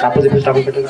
कापूस बिपूस टाकून पेटेल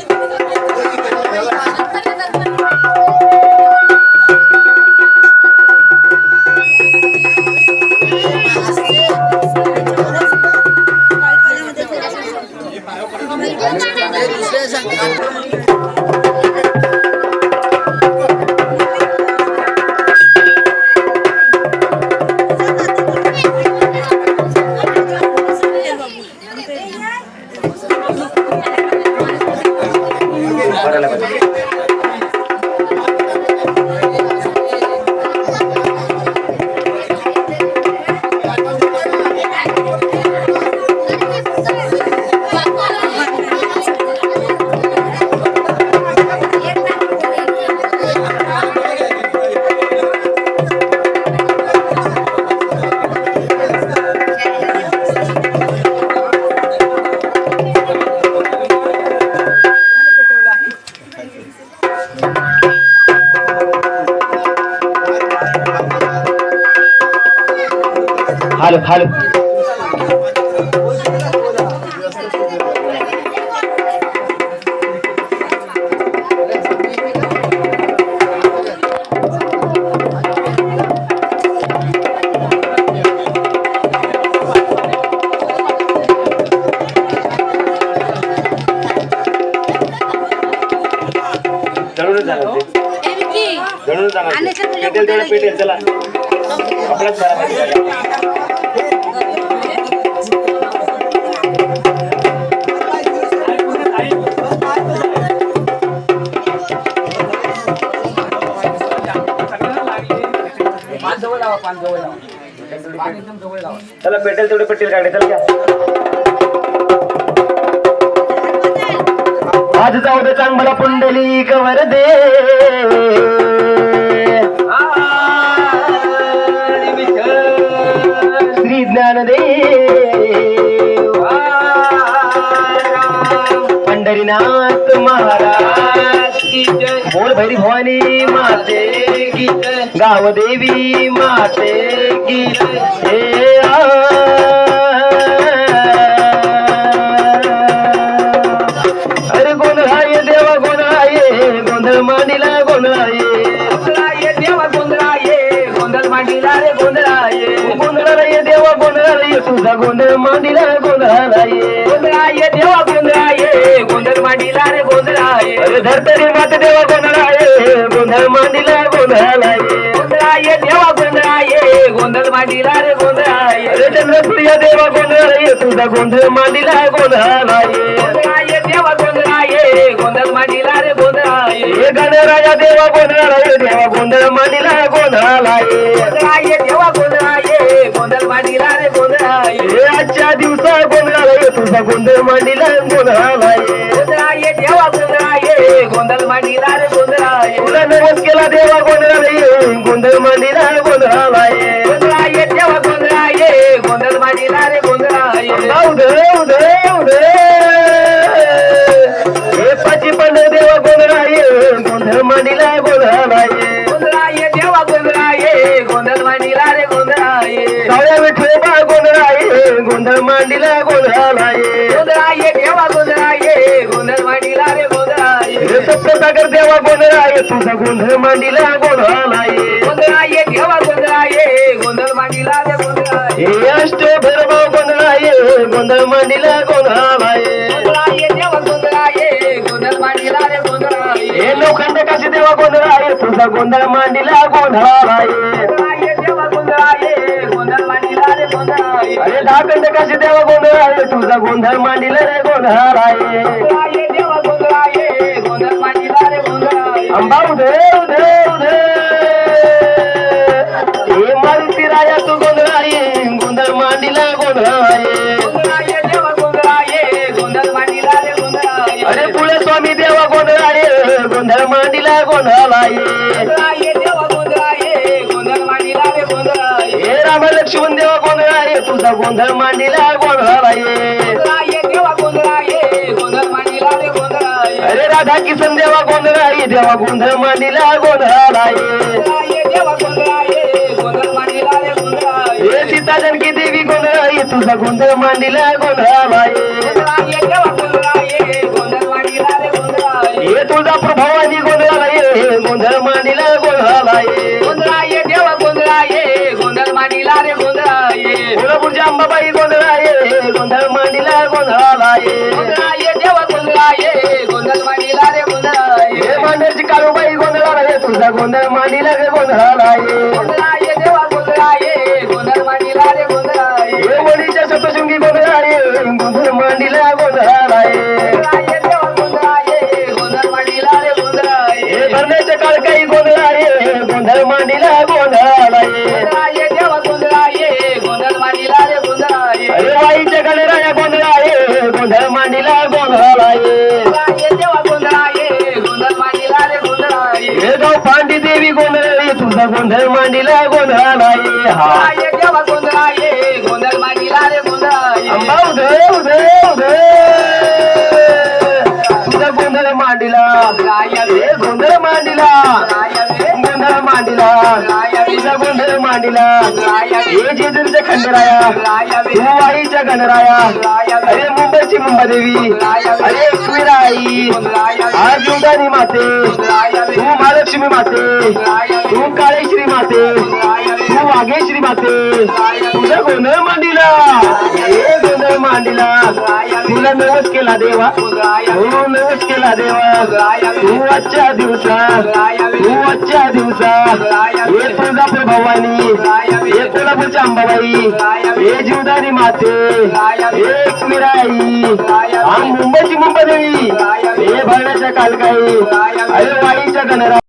hello hello पेटेल पेटेल चला कपडाच चला पेटेल तेवढे पेटेल काढे चल घ्या आज जाऊ दे चांगला पुंडली कवर दे श्री ज्ञानदेव पंढरीनाथ महाराज की जय बोल भैरी भवानी माते की जय गाव देवी माते की जय अरे गोंधळाये देवा गोंधळाये गोंधळ मांडीला गोंधळाये देवा गोंधळाये गोंधळ मांडीला रे गोंधळाये गोंधळाये देवा गोंधळाये तुझा गोंधळ मांडीला गोंधळाये गोंधळाये देवा गोंधळाये गोंधळ मांडीला रे गोंधळाये अरे धरतरी माते देवा गोंधळाये गोंधळ मांडीला गोंधळाये गोंधळाये देवा गोंधळाये गोंधळ मांडीला रे गोंधळाये अरे चंद्रप्रिया देवा गोंधळाये तुझा गोंधळ मांडीला गोंधळाये गोंधळाये देवा गोंधळाये गोंधळ मांडीला रे गोंधळाये हे गणराजा देवा गोंधळाये देवा गोंधळ मांडीला गोंधळाये गोंधळाये देवा गोंधळाये गोंधळ मांडीला रे गोंधळाये हे आजच्या दिवसा गोंधळाये तुझा गोंधळ मांडीला गोंधळाये गोंधळाये देवा गोंधळाये गोंधळ मांडीला रे गोंधळाये तुला नवस केला देवा गोंधळाये गोंधळ मांडीला गोंधळाये गोंधळाये देवा गोंधळाये गोंधळ मांडीला रे गोंधळाये उदय उदय उदय हे पाची पण देवा गोंधळाये गोंधळ मांडीला गोंधळाये गोंधळाये देवा गोंधळाये गोंधळ मांडीला रे गोंधळाये सावळ्या विठोबा गोंधळाये गोंधळ मांडीला गोंधळाये गोंधळाये देवा गोंधळाये गोंधळ मांडीला रे गोंधळाये सप्तसागर देवा गोंधळाये तुझा गोंधळ मांडीला गोंधळाये गोंधळाये देवा गोंधळाये गोंधळ मांडीला रे गोंधळाये हे अष्टभैरव गोंधळाये गोंधळ मांडीला गोंधळाये गोंधळाये देवा गोंधळाये गोंधळ मांडीला रे गोंधळाये हे लोखंड काशी देवा गोंधळाये तुझा गोंधळ मांडीला गोंधळाये गोंधळाये देवा गोंधळाये गोंधळ मांडीला रे गोंधळाये अरे धाकंड काशी देवा गोंधळाये तुझा गोंधळ मांडीला रे गोंधळाये गोंधळाये देवा गोंधळाये गोंधळ मांडीला रे गोंधळाये अंबा उदय उदय उदय हे मारुती राया तू गोंधळाये गोंधळ मांडीला गोंधळाये गोंधळाये देवा गोंधळाये गोंधळ मांडीला रे गोंधळाये अरे पुळे स्वामी देवा गोंधळाये गोंधळ मांडीला गोंधळाये गोंधळाये देवा गोंधळाये गोंधळ मांडीला रे गोंधळाये हे राम लक्ष्मण देवा गोंधळाये तुझा गोंधळ मांडीला गोंधळाये गोंधळाये देवा गोंधळाये गोंधळ मांडीला रे गोंधळाये अरे राधा किसन देवा गोंधळाये देवा गोंधळ मांडीला गोंधळाये गोंधळाये देवा गोंधळाये गोंधळ मांडीला रे गोंधळाये हे सीता जानकी देवी गोंधळाये तुझा गोंधळ मांडीला गोंधळाये कोल्हापूरच्या अंबाबाई गोंधळा ये गोंधळ मांडीला गोंधळाला ये देवा गोंधळा ये गोंधळ मांडीला रे गोंधळा ये मांडरची काळूबाई गोंधळाला ये तुझा गोंधळ मांडीला गे गोंधळाला ये देवा गोंधळा ये गोंधळ मांडीला रे गोंधळा ये वडीच्या सप्तशृंगी गोंधळा ये गोंधळ मांडीला गोंधळाला ये देवा गोंधळा ये गोंधळ मांडीला रे गोंधळा ये भरण्याच्या काळकाई गोंधळा ये गोंधळ मांडीला गोंधळाला ये देवा गोंधळा ये गोंधळ मांडीला रे गोंधळा ये अरे बाईच्या गणराया गोंधळा ये गोंधळ मांडीला गोंधळाला ये देवा गोंधळा ये गोंधळ मांडीला रे गोंधळा ये हे गाव पांडी देवी गोंधळ ये तुझा गोंधळ मांडीला गोंधळाला ये हा देवा गोंधळा ये गोंधळ मांडीला रे गोंधळा ये अंबा उदय उदय उदय तुझा गोंधळ मांडीला हे गोंधळ मांडीला गोंधळ मांडीला तुझा गोंधळ मांडीला हे जेजुरीच्या खंडराया तू वाईच्या गणराया अरे मुंबईची मुंबादेवी अरे एकविराई आज जीवदानी माते तू महालक्ष्मी माते तू काळेश्री माते तू वाघेश्री माते तुझा गोंधळ मांडीला हे गोंधळ मांडीला तुला नवस केला देवा तू नवस केला देवा तू आजच्या दिवसा हे तुळजापूर भवानी हे कोल्हापूरच्या अंबाबाई हे जीवदानी माते हे एकविराई मुंबईची मुंबदेवी हे भरण्याच्या कालकाई अरे वाईच्या गणरा